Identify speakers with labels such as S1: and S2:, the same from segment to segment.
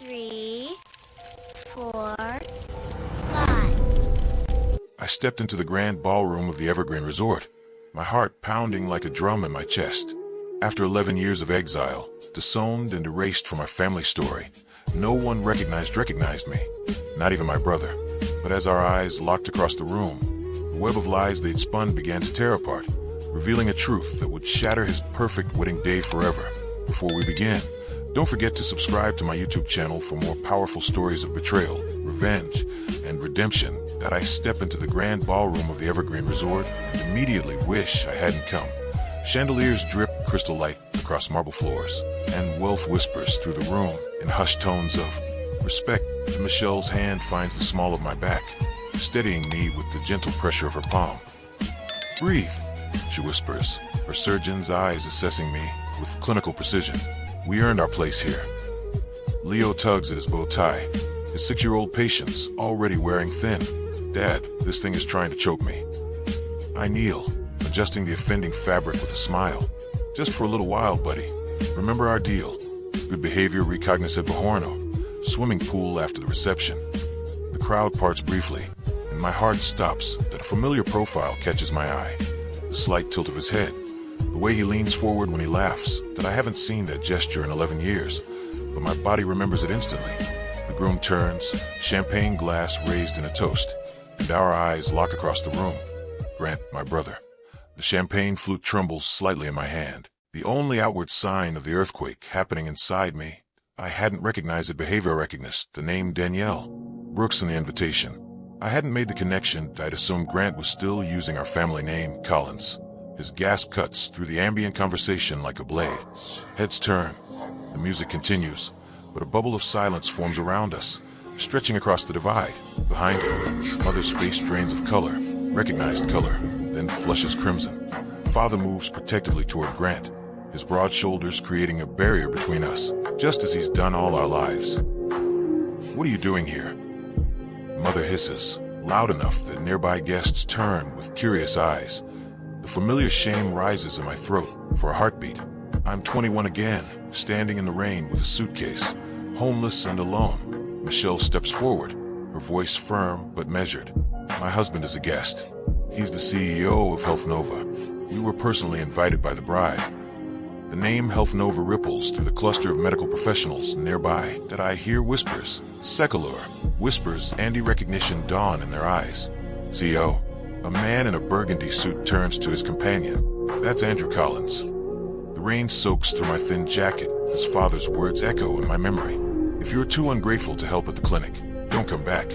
S1: 3, 4, 5.
S2: I stepped into the grand ballroom of the Evergreen Resort, my heart pounding like a drum in my chest. After 11 years of exile, disowned and erased from our family story, no one recognized me, not even my brother. But as our eyes locked across the room, the web of lies they'd spun began to tear apart, revealing a truth that would shatter his perfect wedding day forever. Before we begin, don't forget to subscribe to my YouTube channel for more powerful stories of betrayal, revenge, and redemption. That I step into the grand ballroom of the Evergreen Resort and immediately wish I hadn't come. Chandeliers drip crystal light across marble floors, and wealth whispers through the room in hushed tones of respect. Michelle's hand finds the small of my back, steadying me with the gentle pressure of her palm. "Breathe," she whispers, her surgeon's eyes assessing me with clinical precision. We earned our place here. Leo tugs at his bow tie, his 6-year-old patience already wearing thin. "Dad, this thing is trying to choke me." I kneel, adjusting the offending fabric with a smile. "Just for a little while, buddy. Remember our deal. Good behavior recognize at Bahorno. Swimming pool after the reception." The crowd parts briefly, and my heart stops that a familiar profile catches my eye. The slight tilt of his head, the way he leans forward when he laughs, that I haven't seen that gesture in 11 years, but my body remembers it instantly. The groom turns, champagne glass raised in a toast, and our eyes lock across the room. Grant, my brother. The champagne flute trembles slightly in my hand, the only outward sign of the earthquake happening inside me. I hadn't recognized the behavior I recognized, the name Danielle. Brooks in the invitation. I hadn't made the connection. I'd assumed Grant was still using our family name, Collins. His gasp cuts through the ambient conversation like a blade. Heads turn. The music continues, but a bubble of silence forms around us, stretching across the divide. Behind him, Mother's face drains of color, recognized color, then flushes crimson. Father moves protectively toward Grant, his broad shoulders creating a barrier between us, just as he's done all our lives. "What are you doing here?" Mother hisses, loud enough that nearby guests turn with curious eyes. The familiar shame rises in my throat for a heartbeat. I'm 21 again, standing in the rain with a suitcase, homeless and alone. Michelle steps forward, her voice firm but measured. "My husband is a guest. He's the CEO of Health Nova. We were personally invited by the bride." The name Health Nova ripples through the cluster of medical professionals nearby that I hear whispers, Seculur, whispers, Andy recognition dawn in their eyes. "CEO." A man in a burgundy suit turns to his companion. "That's Andrew Collins." The rain soaks through my thin jacket as Father's words echo in my memory. "If you're too ungrateful to help at the clinic, don't come back."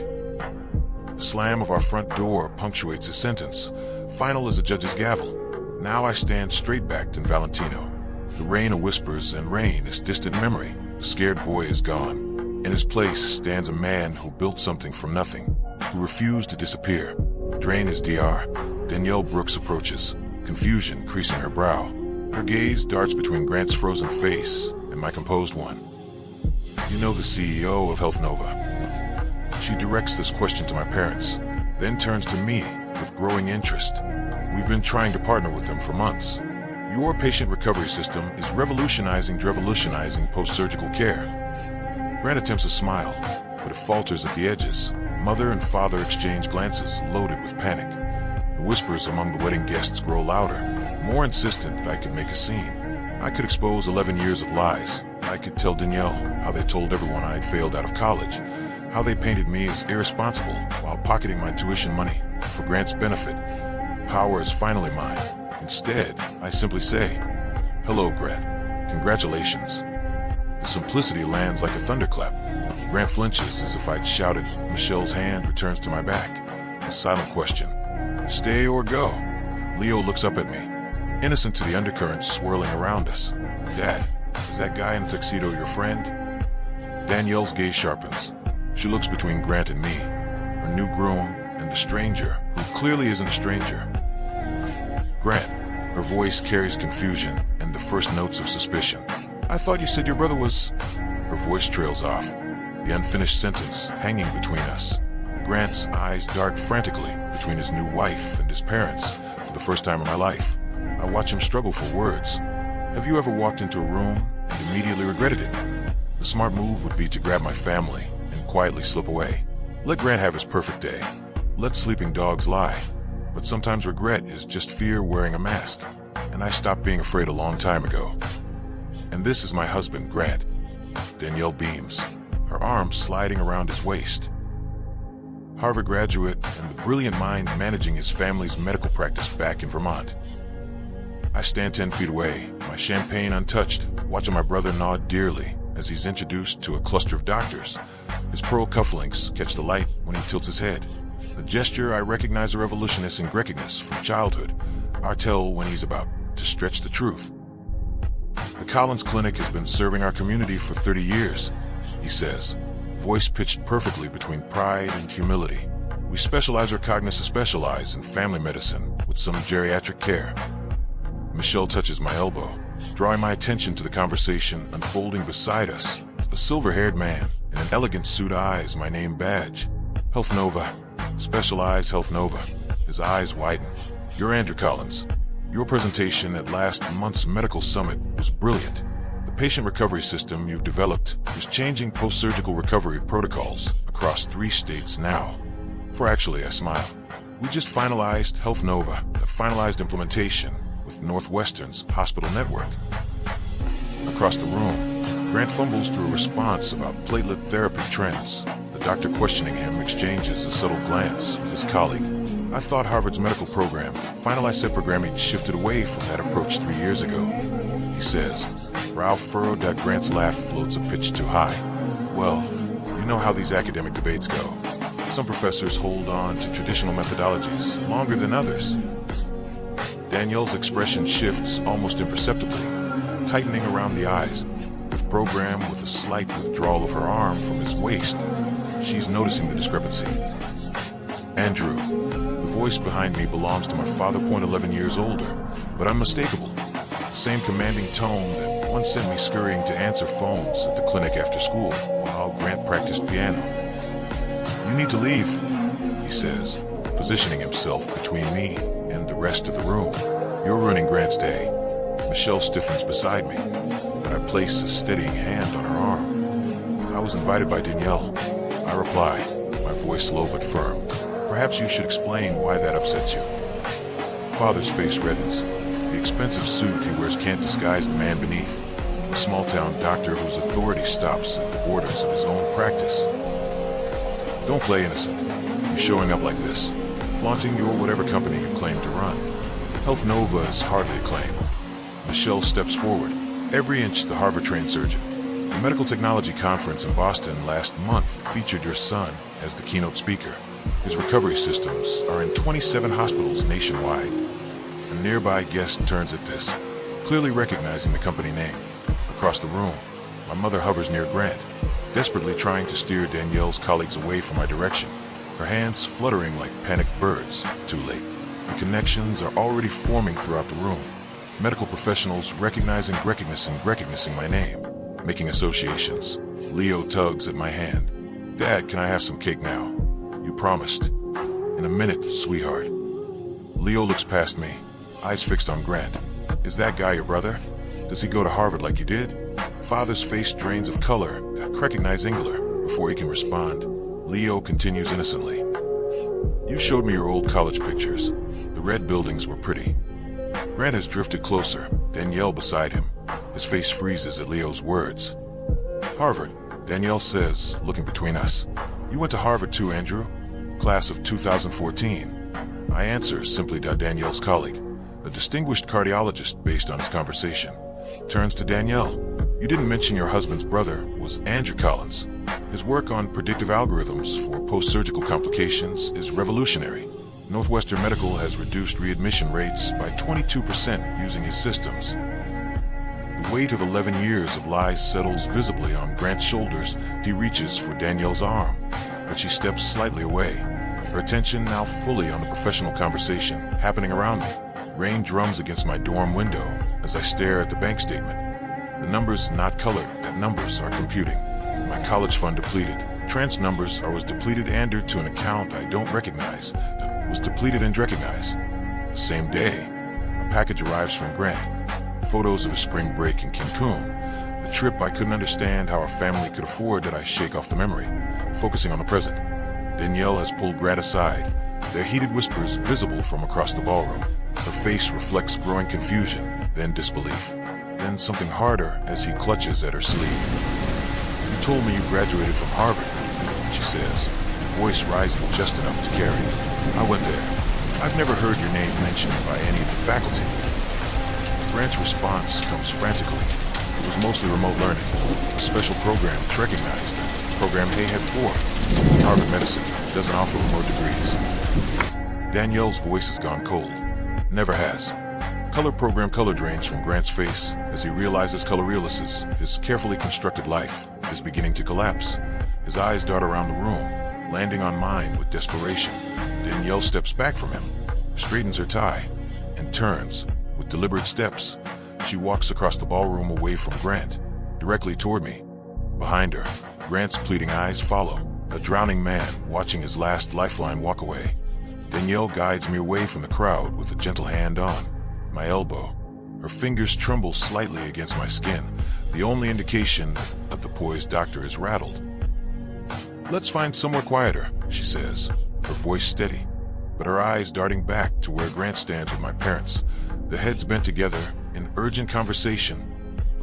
S2: The slam of our front door punctuates his sentence, final as a judge's gavel. Now I stand straight-backed in Valentino. The rain whispers, and rain is distant memory. The scared boy is gone. In his place stands a man who built something from nothing, who refused to disappear. Drain his DR. Danielle Brooks approaches, confusion creasing her brow. Her gaze darts between Grant's frozen face and my composed one. "You know the CEO of Health Nova?" She directs this question to my parents, then turns to me with growing interest. "We've been trying to partner with them for months. Your patient recovery system is revolutionizing post-surgical care." Grant attempts a smile, but it falters at the edges. Mother and father exchange glances loaded with panic. The whispers among the wedding guests grow louder, more insistent that I could make a scene. I could expose 11 years of lies. I could tell Danielle how they told everyone I had failed out of college, how they painted me as irresponsible while pocketing my tuition money for Grant's benefit. Power is finally mine. Instead, I simply say, "Hello, Grant. Congratulations." The simplicity lands like a thunderclap. Grant flinches as if I'd shouted. Michelle's hand returns to my back. A silent question. "Stay or go?" Leo looks up at me, innocent to the undercurrents swirling around us. "Dad, is that guy in a tuxedo your friend?" Danielle's gaze sharpens. She looks between Grant and me, her new groom and the stranger, who clearly isn't a stranger. "Grant." Her voice carries confusion and the first notes of suspicion. "I thought you said your brother was..." Her voice trails off, the unfinished sentence hanging between us. Grant's eyes dart frantically between his new wife and his parents for the first time in my life. I watch him struggle for words. "Have you ever walked into a room and immediately regretted it?" The smart move would be to grab my family and quietly slip away. Let Grant have his perfect day. Let sleeping dogs lie. But sometimes regret is just fear wearing a mask, and I stopped being afraid a long time ago. And this is my husband, Grant. Danielle beams, her arms sliding around his waist. Harvard graduate and the brilliant mind managing his family's medical practice back in Vermont. I stand 10 feet away, my champagne untouched, watching my brother nod dearly as he's introduced to a cluster of doctors. His pearl cufflinks catch the light when he tilts his head. A gesture I recognize a revolutionist in Greckiness from childhood. I tell when he's about to stretch the truth. The Collins Clinic has been serving our community for 30 years, he says, voice pitched perfectly between pride and humility. We specialize in family medicine with some geriatric care. Michelle touches my elbow, drawing my attention to the conversation unfolding beside us. A silver-haired man in an elegant suit eyes my name badge. Health Nova. Specialized Health Nova. His eyes widen. You're Andrew Collins. Your presentation at last month's medical summit was brilliant. The patient recovery system you've developed is changing post-surgical recovery protocols across 3 states now. I smile. We just finalized Health Nova, the finalized implementation with Northwestern's hospital network. Across the room, Grant fumbles through a response about platelet therapy trends. The doctor questioning him exchanges a subtle glance with his colleague. I thought Harvard's medical program, finalized programming, shifted away from that approach 3 years ago, he says. Brow furrowed. Grant's laugh floats a pitch too high. Well, you know how these academic debates go. Some professors hold on to traditional methodologies longer than others. Danielle's expression shifts almost imperceptibly, tightening around the eyes. With program with a slight withdrawal of her arm from his waist, she's noticing the discrepancy. Andrew, the voice behind me belongs to my father, 11 years older, but unmistakable. The same commanding tone that once sent me scurrying to answer phones at the clinic after school while Grant practiced piano. You need to leave, he says, positioning himself between me and the rest of the room. You're ruining Grant's day. Michelle stiffens beside me, but I place a steadying hand on her arm. I was invited by Danielle. I reply, my voice low but firm. Perhaps you should explain why that upsets you. Father's face reddens. The expensive suit he wears can't disguise the man beneath. A small-town doctor whose authority stops at the borders of his own practice. Don't play innocent. You showing up like this, flaunting your whatever company you claim to run. Health Nova is hardly a claim. Michelle steps forward, every inch the Harvard-trained surgeon. The Medical Technology Conference in Boston last month featured your son as the keynote speaker. His recovery systems are in 27 hospitals nationwide. A nearby guest turns at this, clearly recognizing the company name. Across the room, my mother hovers near Grant, desperately trying to steer Danielle's colleagues away from my direction, her hands fluttering like panicked birds. Too late. The connections are already forming throughout the room. Medical professionals recognizing my name, making associations. Leo tugs at my hand. Dad, can I have some cake now? You promised. In a minute, sweetheart. Leo looks past me, eyes fixed on Grant. Is that guy your brother? Does he go to Harvard like you did? Father's face drains of color. I recognize Engler before he can respond. Leo continues innocently. You showed me your old college pictures. The red buildings were pretty. Grant has drifted closer, Danielle beside him. His face freezes at Leo's words. Harvard, Danielle says, looking between us. You went to Harvard too, Andrew? Class of 2014. I answer simply. Danielle's colleague, a distinguished cardiologist based on his conversation, turns to Danielle. You didn't mention your husband's brother was Andrew Collins. His work on predictive algorithms for post-surgical complications is revolutionary. Northwestern Medical has reduced readmission rates by 22% using his systems. The weight of 11 years of lies settles visibly on Grant's shoulders. He reaches for Danielle's arm, but she steps slightly away, her attention now fully on the professional conversation happening around me. Rain drums against my dorm window as I stare at the bank statement. The numbers not colored, that numbers are computing. My college fund depleted. Trans numbers was depleted and to an account I don't recognize. Was depleted and recognized. The same day, a package arrives from Grant. Photos of a spring break in Cancun. The trip, I couldn't understand how our family could afford that I shake off the memory, focusing on the present. Danielle has pulled Grant aside, their heated whispers visible from across the ballroom. Her face reflects growing confusion, then disbelief, then something harder as he clutches at her sleeve. "You told me you graduated from Harvard," she says, voice rising just enough to carry. "I went there. I've never heard your name mentioned by any of the faculty." Grant's response comes frantically. It was mostly remote learning, a special program recognized. Program A had 4. Harvard Medicine doesn't offer remote degrees. Danielle's voice has gone cold. Never has. Color program color drains from Grant's face as he realizes Color Realis's, his carefully constructed life, is beginning to collapse. His eyes dart around the room, landing on mine with desperation. Danielle steps back from him, straightens her tie, and turns with deliberate steps. She walks across the ballroom away from Grant, directly toward me. Behind her, Grant's pleading eyes follow, a drowning man watching his last lifeline walk away. Danielle guides me away from the crowd with a gentle hand on my elbow. Her fingers tremble slightly against my skin, the only indication that the poised doctor is rattled. "Let's find somewhere quieter," she says, her voice steady, but her eyes darting back to where Grant stands with my parents, their heads bent together in urgent conversation.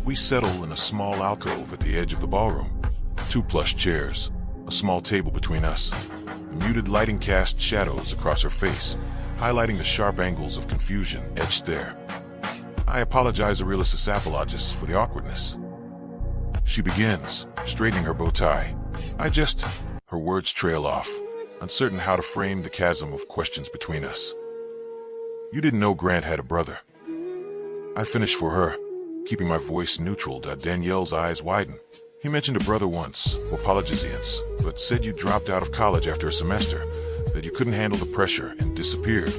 S2: We settle in a small alcove at the edge of the ballroom. 2 plush chairs, a small table between us. The muted lighting cast shadows across her face, highlighting the sharp angles of confusion etched there. I apologize to Realis's apologist for the awkwardness. She begins, straightening her bow tie. Her words trail off, uncertain how to frame the chasm of questions between us. "You didn't know Grant had a brother." I finish for her, keeping my voice neutral. Danielle's eyes widen. "He mentioned a brother once, or apologies, but said you dropped out of college after a semester, that you couldn't handle the pressure and disappeared."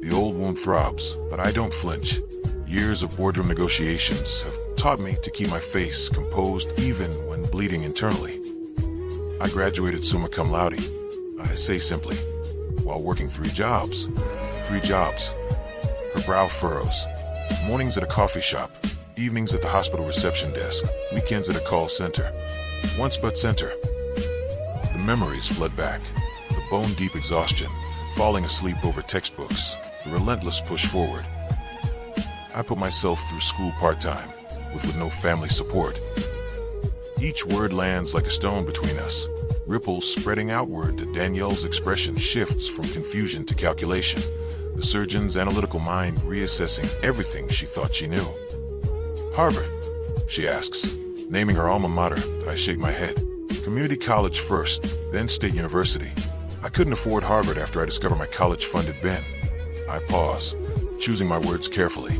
S2: The old wound throbs, but I don't flinch. Years of boardroom negotiations have taught me to keep my face composed even when bleeding internally. "I graduated summa cum laude," I say simply, "while working 3 jobs. 3 jobs. Her brow furrows. Mornings at a coffee shop, evenings at the hospital reception desk, weekends at a call center. Once but center. The memories flood back. The bone-deep exhaustion, falling asleep over textbooks, the relentless push forward. I put myself through school part-time, with no family support. Each word lands like a stone between us, ripples spreading outward. Danielle's expression shifts from confusion to calculation, the surgeon's analytical mind reassessing everything she thought she knew. "Harvard?" she asks, naming her alma mater. I shake my head. "Community college first, then State University. I couldn't afford Harvard after I discovered my college-funded bin." I pause, choosing my words carefully.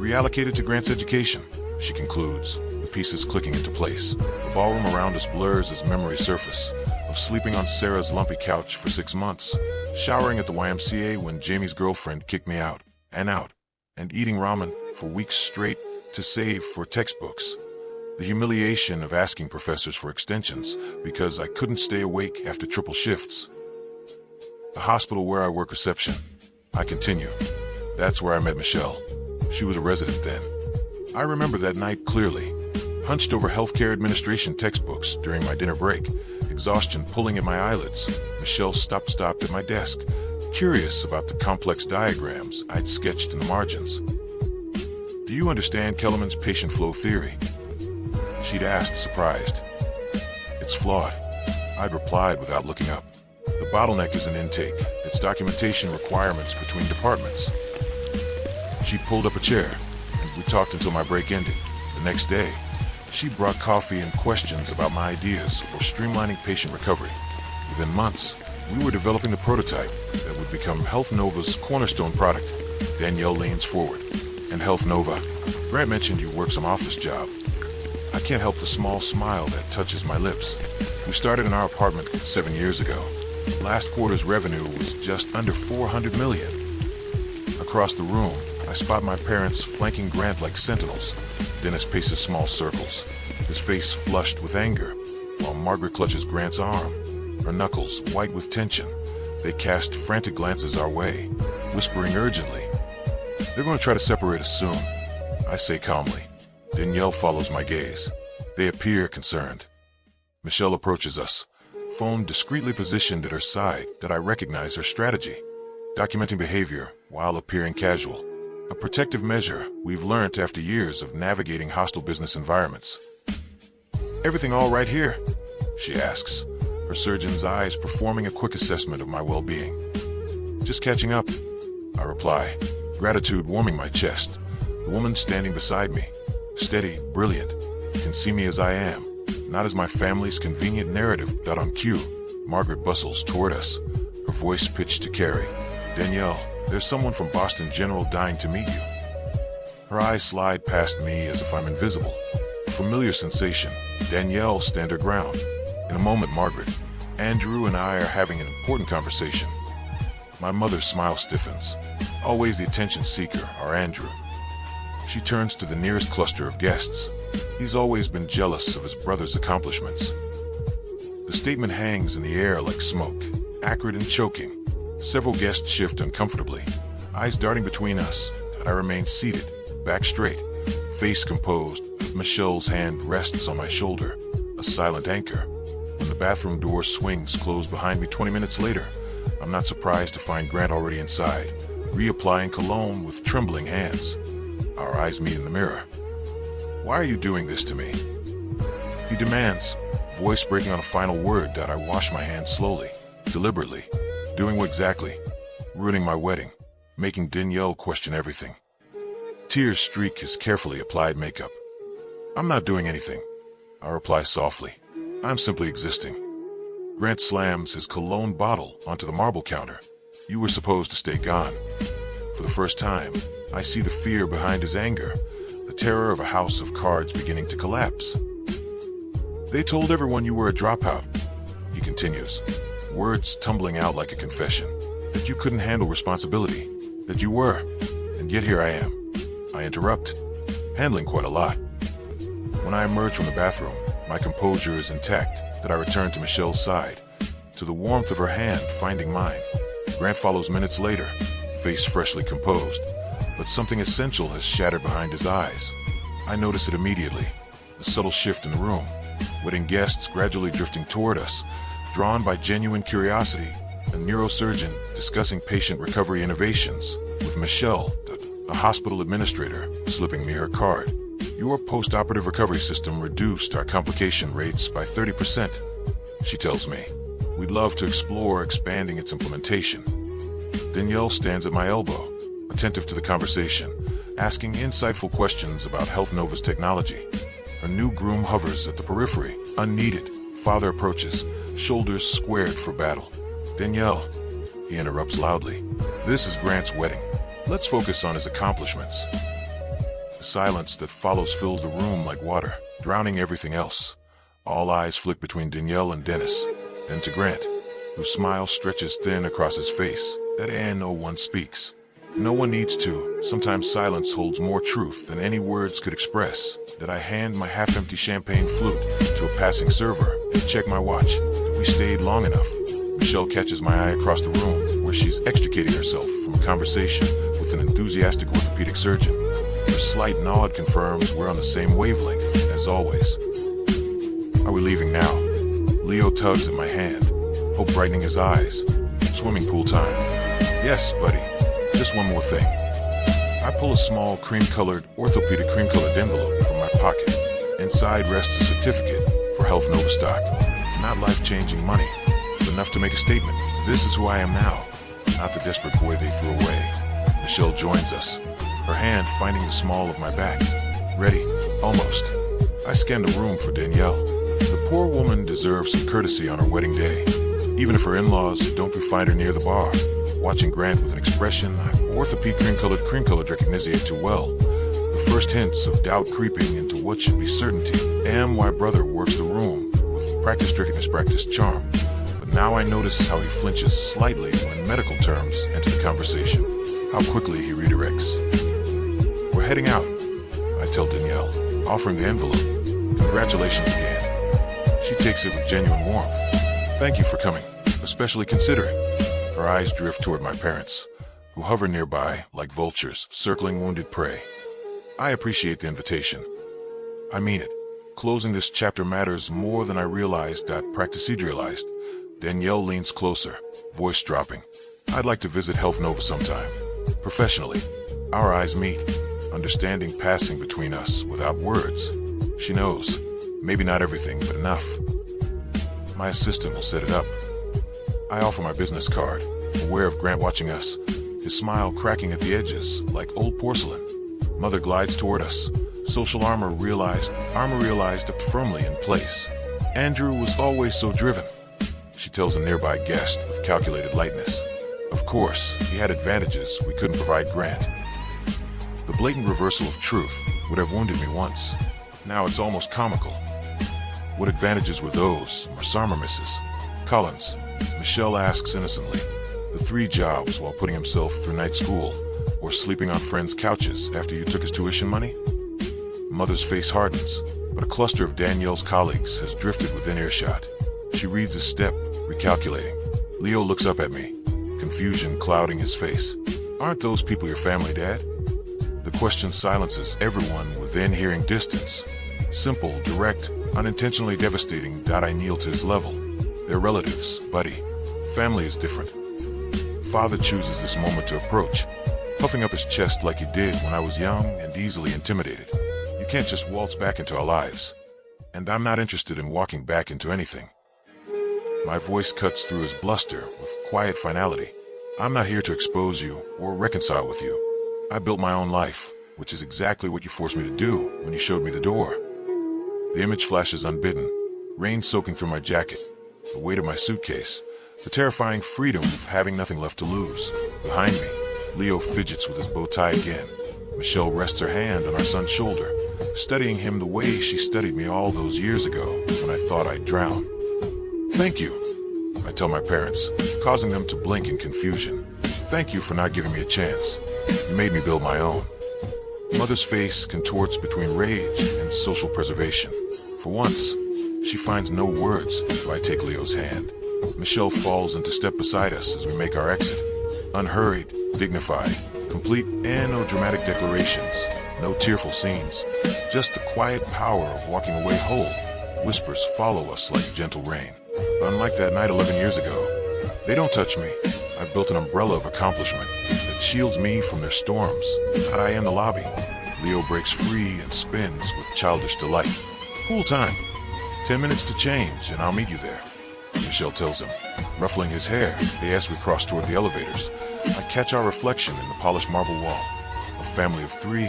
S2: "Reallocated to Grant's education," she concludes, the pieces clicking into place. The ballroom around us blurs as memories surface, of sleeping on Sarah's lumpy couch for 6 months, showering at the YMCA when Jamie's girlfriend kicked me out, and eating ramen for weeks straight to save for textbooks. The humiliation of asking professors for extensions because I couldn't stay awake after triple shifts. The hospital where I work reception. I continue. That's where I met Michelle. She was a resident then. I remember that night clearly, hunched over healthcare administration textbooks during my dinner break, exhaustion pulling at my eyelids. Michelle stopped at my desk, curious about the complex diagrams I'd sketched in the margins. "Do you understand Kellerman's patient flow theory?" she'd asked, surprised. "It's flawed," I'd replied without looking up. "The bottleneck isn't intake, it's documentation requirements between departments." She pulled up a chair, and we talked until my break ended. The next day, she brought coffee and questions about my ideas for streamlining patient recovery. Within months, we were developing the prototype that would become Health Nova's cornerstone product. Danielle leans forward. "And Health Nova, Grant mentioned you work some office job." I can't help the small smile that touches my lips. We started in our apartment 7 years ago. Last quarter's revenue was just under $400 million. Across the room, I spot my parents flanking Grant like sentinels. Dennis paces small circles, his face flushed with anger, while Margaret clutches Grant's arm, her knuckles white with tension. They cast frantic glances our way, whispering urgently. "They're going to try to separate us soon," I say calmly. Danielle follows my gaze. They appear concerned. Michelle approaches us, phone discreetly positioned at her side that I recognize her strategy, documenting behavior while appearing casual. A protective measure we've learned after years of navigating hostile business environments. "Everything all right here?" she asks, her surgeon's eyes performing a quick assessment of my well-being. "Just catching up," I reply, gratitude warming my chest. The woman standing beside me, steady, brilliant, can see me as I am, not as my family's convenient narrative that on cue. Margaret bustles toward us, her voice pitched to carry. "Danielle, there's someone from Boston General dying to meet you." Her eyes slide past me as if I'm invisible. A familiar sensation. Danielle stand her ground. In a moment, Margaret, Andrew and I are having an important conversation. My mother's smile stiffens. Always the attention seeker, our Andrew. She turns to the nearest cluster of guests. He's always been jealous of his brother's accomplishments. The statement hangs in the air like smoke, acrid and choking. Several guests shift uncomfortably, eyes darting between us, and I remain seated, back straight, face composed. Michelle's hand rests on my shoulder, a silent anchor. When the bathroom door swings closed behind me 20 minutes later, I'm not surprised to find Grant already inside, reapplying cologne with trembling hands. Our eyes meet in the mirror. "Why are you doing this to me?" he demands, voice breaking on a final word that I wash my hands slowly, deliberately. Doing what exactly? Ruining my wedding, making Danielle question everything. Tears streak his carefully applied makeup. "I'm not doing anything," I reply softly. "I'm simply existing." Grant slams his cologne bottle onto the marble counter. "You were supposed to stay gone." For the first time, I see the fear behind his anger, the terror of a house of cards beginning to collapse. "They told everyone you were a dropout," he continues, words tumbling out like a confession, "that you couldn't handle responsibility, that you were, and yet here I am." I interrupt, handling quite a lot. When I emerge from the bathroom, my composure is intact, that I return to Michelle's side, to the warmth of her hand finding mine. Grant follows minutes later, face freshly composed, but something essential has shattered behind his eyes. I notice it immediately, the subtle shift in the room, wedding guests gradually drifting toward us, drawn by genuine curiosity, a neurosurgeon discussing patient recovery innovations, with Michelle, a hospital administrator, slipping me her card. "Your post-operative recovery system reduced our complication rates by 30%, she tells me. "We'd love to explore expanding its implementation." Danielle stands at my elbow, attentive to the conversation, asking insightful questions about Health Nova's technology. Her new groom hovers at the periphery, unneeded. Father approaches, shoulders squared for battle. "Danielle," he interrupts loudly, "this is Grant's wedding. Let's focus on his accomplishments." The silence that follows fills the room like water, drowning everything else. All eyes flick between Danielle and Dennis, then to Grant, whose smile stretches thin across his face, and no one speaks. No one needs to. Sometimes silence holds more truth than any words could express. That I hand my half-empty champagne flute to a passing server and check my watch. We stayed long enough. Michelle catches my eye across the room, where she's extricating herself from a conversation with an enthusiastic orthopedic surgeon. Her slight nod confirms we're on the same wavelength, as always. "Are we leaving now?" Leo tugs at my hand, hope brightening his eyes. "Swimming pool time." "Yes, buddy. Just one more thing." I pull a small orthopedic cream-colored envelope from my pocket. Inside rests a certificate for Health Nova stock. Not life-changing money, but enough to make a statement. This is who I am now, not the desperate boy they threw away. Michelle joins us, her hand finding the small of my back. "Ready?" "Almost." I scan the room for Danielle. The poor woman deserves some courtesy on her wedding day, even if her in-laws don't find her near the bar. Watching Grant with an expression orthopedic cream-colored recognize too well. The first hints of doubt creeping into what should be certainty. Why brother works the room with practice charm. But now I notice how he flinches slightly when medical terms enter the conversation. How quickly he redirects. "We're heading out," I tell Danielle, offering the envelope. "Congratulations again." She takes it with genuine warmth. "Thank you for coming, especially considerate." Her eyes drift toward my parents, who hover nearby like vultures circling wounded prey. "I appreciate the invitation. I mean it. Closing this chapter matters more than I realized. Practiced. Danielle leans closer, voice dropping. I'd like to visit Health Nova sometime. Professionally. Our eyes meet, understanding passing between us without words. She knows. Maybe not everything, but enough. My assistant will set it up. I offer my business card, aware of Grant watching us, his smile cracking at the edges like old porcelain. Mother glides toward us, social armor realized up firmly in place. Andrew was always so driven. She tells a nearby guest with calculated lightness. Of course, he had advantages we couldn't provide Grant. The blatant reversal of truth would have wounded me once. Now it's almost comical. What advantages were those Summer misses? Collins, Michelle asks innocently. The 3 jobs while putting himself through night school, or sleeping on friends' couches after you took his tuition money? Mother's face hardens, but a cluster of Danielle's colleagues has drifted within earshot. She reads his step, recalculating. Leo looks up at me, confusion clouding his face. Aren't those people your family, Dad? The question silences everyone within hearing distance. Simple, direct, unintentionally devastating. I kneel to his level. They're relatives, buddy. Family is different. Father chooses this moment to approach, puffing up his chest like he did when I was young and easily intimidated. You can't just waltz back into our lives. And I'm not interested in walking back into anything. My voice cuts through his bluster with quiet finality. I'm not here to expose you or reconcile with you. I built my own life, which is exactly what you forced me to do when you showed me the door. The image flashes unbidden, rain soaking through my jacket, the weight of my suitcase, the terrifying freedom of having nothing left to lose. Behind me, Leo fidgets with his bow tie again. Michelle rests her hand on our son's shoulder, studying him the way she studied me all those years ago when I thought I'd drown. Thank you, I tell my parents, causing them to blink in confusion. Thank you for not giving me a chance. You made me build my own. Mother's face contorts between rage and social preservation. For once, she finds no words as I take Leo's hand. Michelle falls into step beside us as we make our exit. Unhurried, dignified, complete, and no dramatic declarations, no tearful scenes, just the quiet power of walking away whole. Whispers follow us like gentle rain. But unlike that night 11 years ago, they don't touch me. I've built an umbrella of accomplishment that shields me from their storms. I am the lobby. Leo breaks free and spins with childish delight. Pool time. 10 minutes to change and I'll meet you there, Michelle tells him, ruffling his hair as we cross toward the elevators. I catch our reflection in the polished marble wall. A family of 3,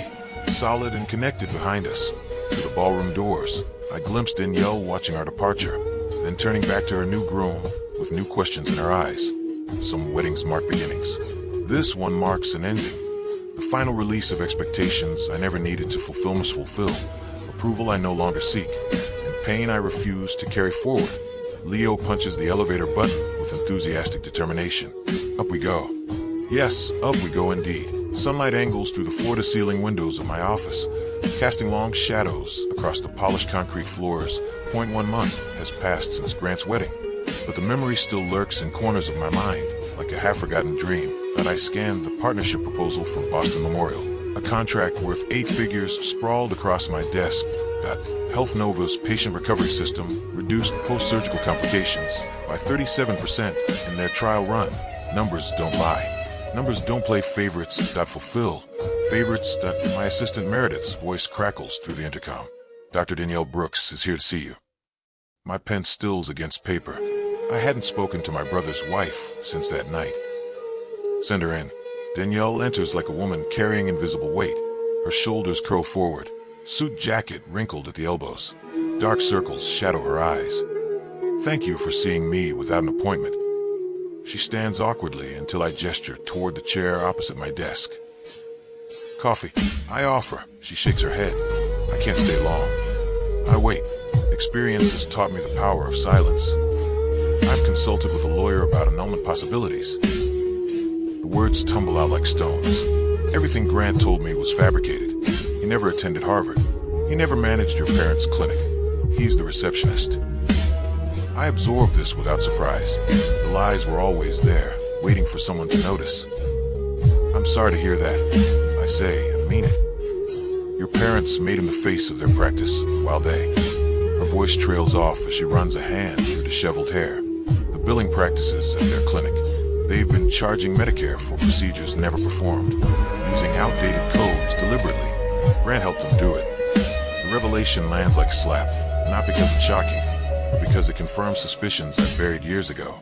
S2: solid and connected behind us. To the ballroom doors, I glimpse Danielle watching our departure, then turning back to her new groom with new questions in her eyes. Some weddings mark beginnings. This one marks an ending. The final release of expectations I never needed to fulfill, approval I no longer seek, and pain I refuse to carry forward. Leo punches the elevator button with enthusiastic determination. Up we go. Yes, up we go indeed. Sunlight angles through the floor-to-ceiling windows of my office, casting long shadows across the polished concrete floors. 1 month has passed since Grant's wedding, but the memory still lurks in corners of my mind, like a half-forgotten dream. That I scanned the partnership proposal from Boston Memorial, a contract worth 8 figures sprawled across my desk. Health Nova's patient recovery system reduced post-surgical complications by 37% in their trial run. Numbers don't lie. Numbers don't play favorites. Fulfill favorites. My assistant Meredith's voice crackles through the intercom. Dr. Danielle Brooks is here to see you. My pen stills against paper. I hadn't spoken to my brother's wife since that night. Send her in. Danielle enters like a woman carrying invisible weight. Her shoulders curl forward, suit jacket wrinkled at the elbows. Dark circles shadow her eyes. Thank you for seeing me without an appointment. She stands awkwardly until I gesture toward the chair opposite my desk. Coffee, I offer. She shakes her head. I can't stay long. I wait. Experience has taught me the power of silence. I've consulted with a lawyer about annulment possibilities. The words tumble out like stones. Everything Grant told me was fabricated. He never attended Harvard. He never managed your parents' clinic. He's the receptionist. I absorbed this without surprise. The lies were always there, waiting for someone to notice. I'm sorry to hear that, I say, and mean it. Your parents made him the face of their practice, while they... Her voice trails off as she runs a hand through disheveled hair. The billing practices at their clinic. They've been charging Medicare for procedures never performed, using outdated codes deliberately. Grant helped them do it. The revelation lands like a slap, not because it's shocking, but because it confirms suspicions I buried years ago.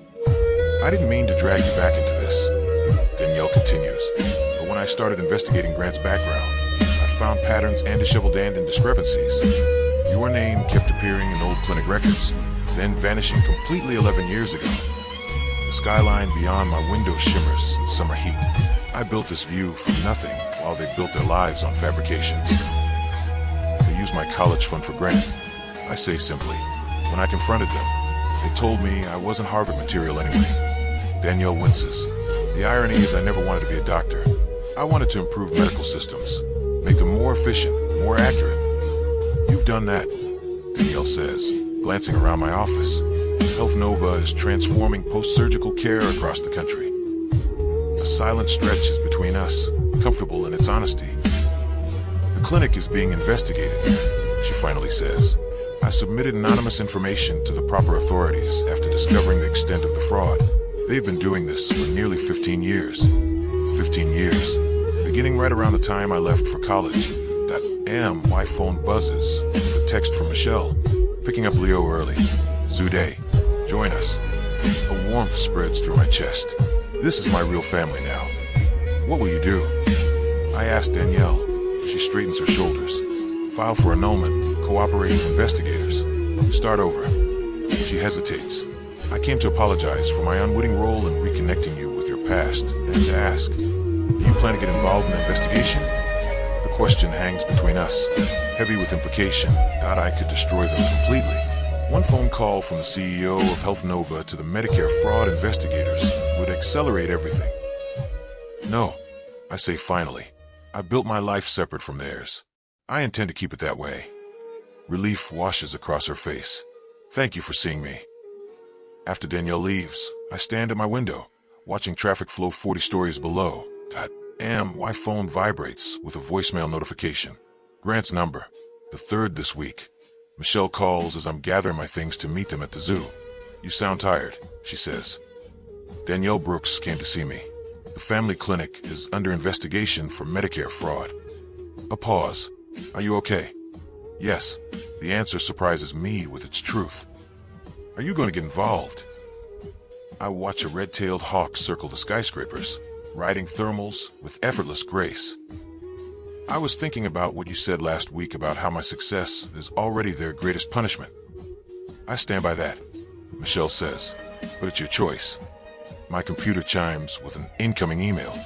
S2: I didn't mean to drag you back into this, Danielle continues, but when I started investigating Grant's background, I found patterns and disheveled and discrepancies. Your name kept appearing in old clinic records, then vanishing completely 11 years ago. The skyline beyond my window shimmers in summer heat. I built this view from nothing while they built their lives on fabrications. They used my college fund for Grant. I say simply, when I confronted them, they told me I wasn't Harvard material anyway. Danielle winces. The irony is I never wanted to be a doctor. I wanted to improve medical systems, make them more efficient, more accurate. You've done that, Danielle says, glancing around my office. Health Nova is transforming post-surgical care across the country. A silent stretch is between us, comfortable in its honesty. The clinic is being investigated, she finally says. I submitted anonymous information to the proper authorities after discovering the extent of the fraud. They've been doing this for nearly 15 years. 15 years. Beginning right around the time I left for college. My phone buzzes with a text from Michelle. Picking up Leo early. Zuday, join us. A warmth spreads through my chest. This is my real family now. What will you do? I ask Danielle. She straightens her shoulders. File for annulment, cooperating investigators. Start over. She hesitates. I came to apologize for my unwitting role in reconnecting you with your past, and to ask, do you plan to get involved in the investigation? The question hangs between us, heavy with implication that I could destroy them completely. One phone call from the CEO of Health Nova to the Medicare fraud investigators would accelerate everything. No, I say finally. I built my life separate from theirs. I intend to keep it that way. Relief washes across her face. Thank you for seeing me. After Danielle leaves, I stand at my window, watching traffic flow 40 stories below. My phone vibrates with a voicemail notification. Grant's number, the third this week. Michelle calls as I'm gathering my things to meet them at the zoo. You sound tired, she says. Danielle Brooks came to see me. The family clinic is under investigation for Medicare fraud. A pause. Are you okay? Yes. The answer surprises me with its truth. Are you going to get involved? I watch a red-tailed hawk circle the skyscrapers, riding thermals with effortless grace. I was thinking about what you said last week about how my success is already their greatest punishment. I stand by that, Michelle says, but it's your choice. My computer chimes with an incoming email.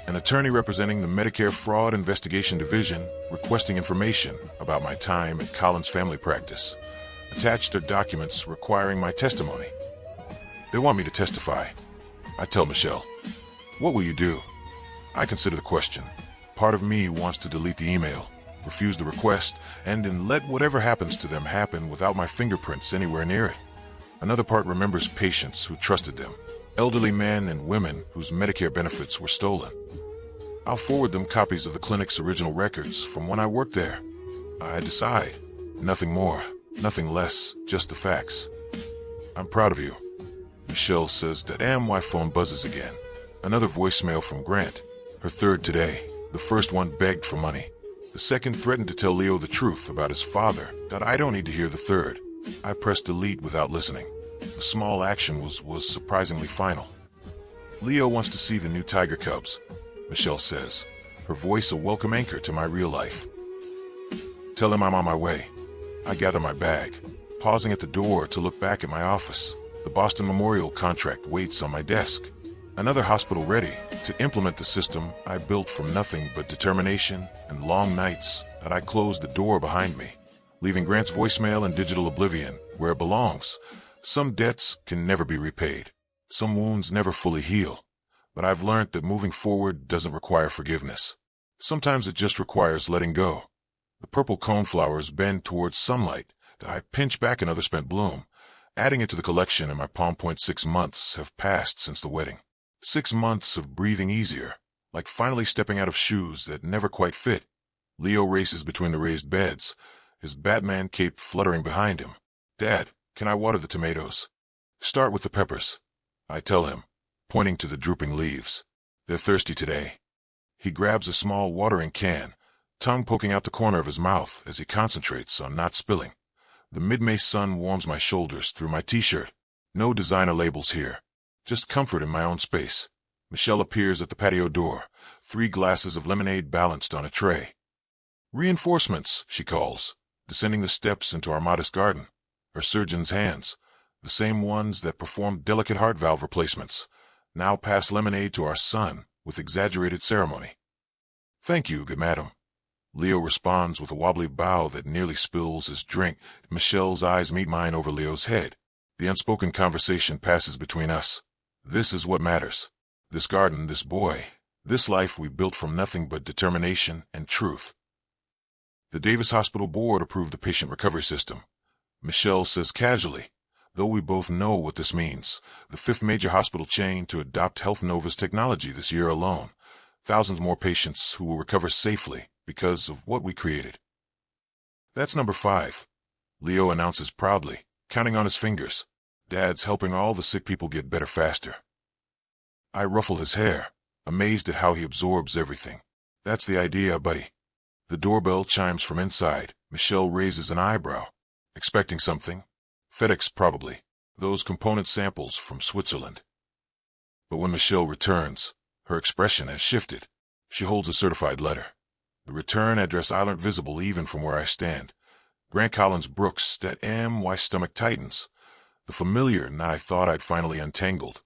S2: An attorney representing the Medicare Fraud Investigation Division requesting information about my time at Collins Family Practice. Attached are documents requiring my testimony. They want me to testify. I tell Michelle. What will you do? I consider the question. Part of me wants to delete the email, refuse the request, and then let whatever happens to them happen without my fingerprints anywhere near it. Another part remembers patients who trusted them, elderly men and women whose Medicare benefits were stolen. I'll forward them copies of the clinic's original records from when I worked there. I decide. Nothing more, nothing less, just the facts. I'm proud of you. Michelle says that my phone buzzes again. Another voicemail from Grant. Her third today. The first one begged for money. The second threatened to tell Leo the truth about his father. That I don't need to hear the third. I pressed delete without listening. The small action was surprisingly final. Leo wants to see the new tiger cubs, Michelle says, her voice a welcome anchor to my real life. Tell him I'm on my way. I gather my bag, pausing at the door to look back at my office. The Boston Memorial contract waits on my desk. Another hospital ready to implement the system I built from nothing but determination and long nights that I closed the door behind me, leaving Grant's voicemail in digital oblivion where it belongs. Some debts can never be repaid. Some wounds never fully heal. But I've learned that moving forward doesn't require forgiveness. Sometimes it just requires letting go. The purple coneflowers bend towards sunlight. I pinch back another spent bloom, adding it to the collection, and my Palm Point 6 months have passed since the wedding. 6 months of breathing easier, like finally stepping out of shoes that never quite fit. Leo races between the raised beds, his Batman cape fluttering behind him. Dad, can I water the tomatoes? Start with the peppers, I tell him, pointing to the drooping leaves. They're thirsty today. He grabs a small watering can, tongue poking out the corner of his mouth as he concentrates on not spilling. The mid-May sun warms my shoulders through my t-shirt. No designer labels here. Just comfort in my own space. Michelle appears at the patio door, 3 glasses of lemonade balanced on a tray. Reinforcements, she calls, descending the steps into our modest garden. Her surgeon's hands, the same ones that performed delicate heart valve replacements, now pass lemonade to our son with exaggerated ceremony. Thank you, good madam. Leo responds with a wobbly bow that nearly spills his drink. Michelle's eyes meet mine over Leo's head. The unspoken conversation passes between us. This is what matters. This garden, this boy, this life we built from nothing but determination and truth. The Davis Hospital Board approved the patient recovery system. Michelle says casually, though we both know what this means, the 5th major hospital chain to adopt Health Nova's technology this year alone. Thousands more patients who will recover safely because of what we created. That's number 5, Leo announces proudly, counting on his fingers. Dad's helping all the sick people get better faster. I ruffle his hair, amazed at how he absorbs everything. That's the idea, buddy. The doorbell chimes from inside. Michelle raises an eyebrow. Expecting something? FedEx, probably. Those component samples from Switzerland. But when Michelle returns, her expression has shifted. She holds a certified letter. The return address island visible even from where I stand. Grant Collins Brooks, that my stomach tightens. The familiar knot I thought I'd finally untangled.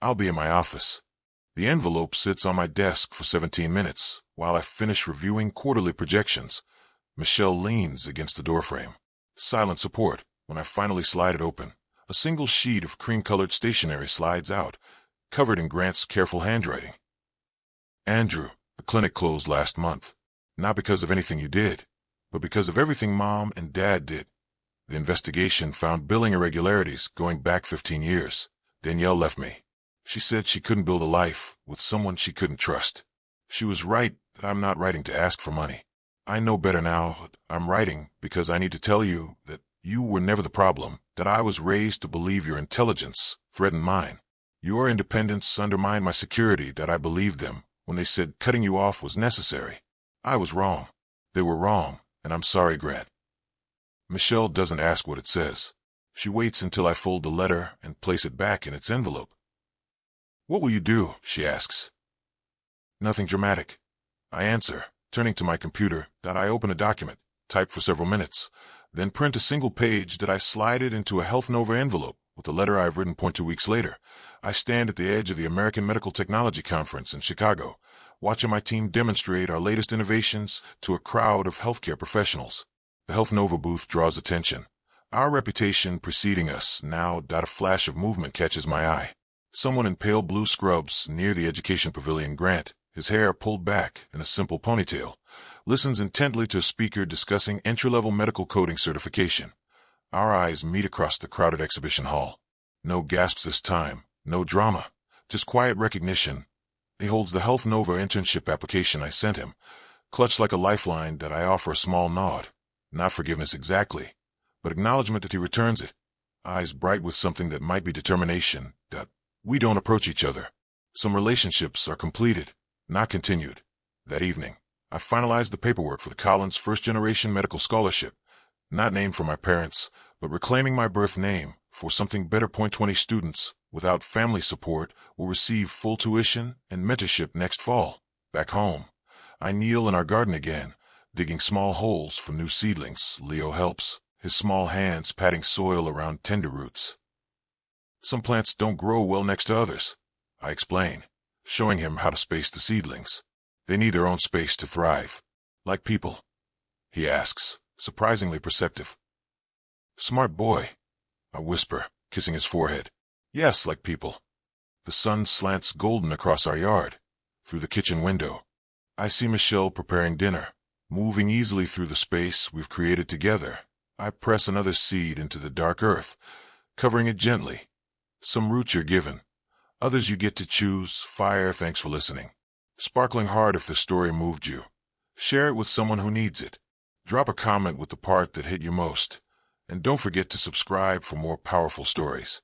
S2: I'll be in my office. The envelope sits on my desk for 17 minutes while I finish reviewing quarterly projections. Michelle leans against the doorframe. Silent support. When I finally slide it open, a single sheet of cream-colored stationery slides out, covered in Grant's careful handwriting. Andrew, the clinic closed last month. Not because of anything you did, but because of everything Mom and Dad did. The investigation found billing irregularities going back 15 years. Danielle left me. She said she couldn't build a life with someone she couldn't trust. She was right that I'm not writing to ask for money. I know better now. I'm writing because I need to tell you that you were never the problem, that I was raised to believe your intelligence threatened mine. Your independence undermined my security, that I believed them when they said cutting you off was necessary. I was wrong. They were wrong, and I'm sorry, Grant. Michelle doesn't ask what it says. She waits until I fold the letter and place it back in its envelope. What will you do? She asks. Nothing dramatic. I answer, turning to my computer, that I open a document, type for several minutes, then print a single page that I slide it into a Health Nova envelope with the letter I've written. 2 weeks later, I stand at the edge of the American Medical Technology Conference in Chicago, watching my team demonstrate our latest innovations to a crowd of healthcare professionals. The Health Nova booth draws attention. Our reputation preceding us now. A flash of movement catches my eye. Someone in pale blue scrubs near the education pavilion. Grant, his hair pulled back in a simple ponytail, listens intently to a speaker discussing entry-level medical coding certification. Our eyes meet across the crowded exhibition hall. No gasps this time, no drama, just quiet recognition. He holds the Health Nova internship application I sent him, clutched like a lifeline. That I offer a small nod. Not forgiveness exactly, but acknowledgement that he returns it. Eyes bright with something that might be determination. We don't approach each other. Some relationships are completed, not continued. That evening, I finalized the paperwork for the Collins first-generation medical scholarship, not named for my parents, but reclaiming my birth name for something better. 20 students, without family support, will receive full tuition and mentorship next fall. Back home, I kneel in our garden again, digging small holes for new seedlings. Leo helps, his small hands patting soil around tender roots. Some plants don't grow well next to others, I explain, showing him how to space the seedlings. They need their own space to thrive. Like people? He asks, surprisingly perceptive. Smart boy, I whisper, kissing his forehead. Yes, like people. The sun slants golden across our yard, through the kitchen window. I see Michelle preparing dinner, moving easily through the space we've created together. I press another seed into the dark earth, covering it gently. Some roots you're given, others you get to choose. Fire, thanks for listening. Sparkling heart, if the story moved you. Share it with someone who needs it. Drop a comment with the part that hit you most. And don't forget to subscribe for more powerful stories.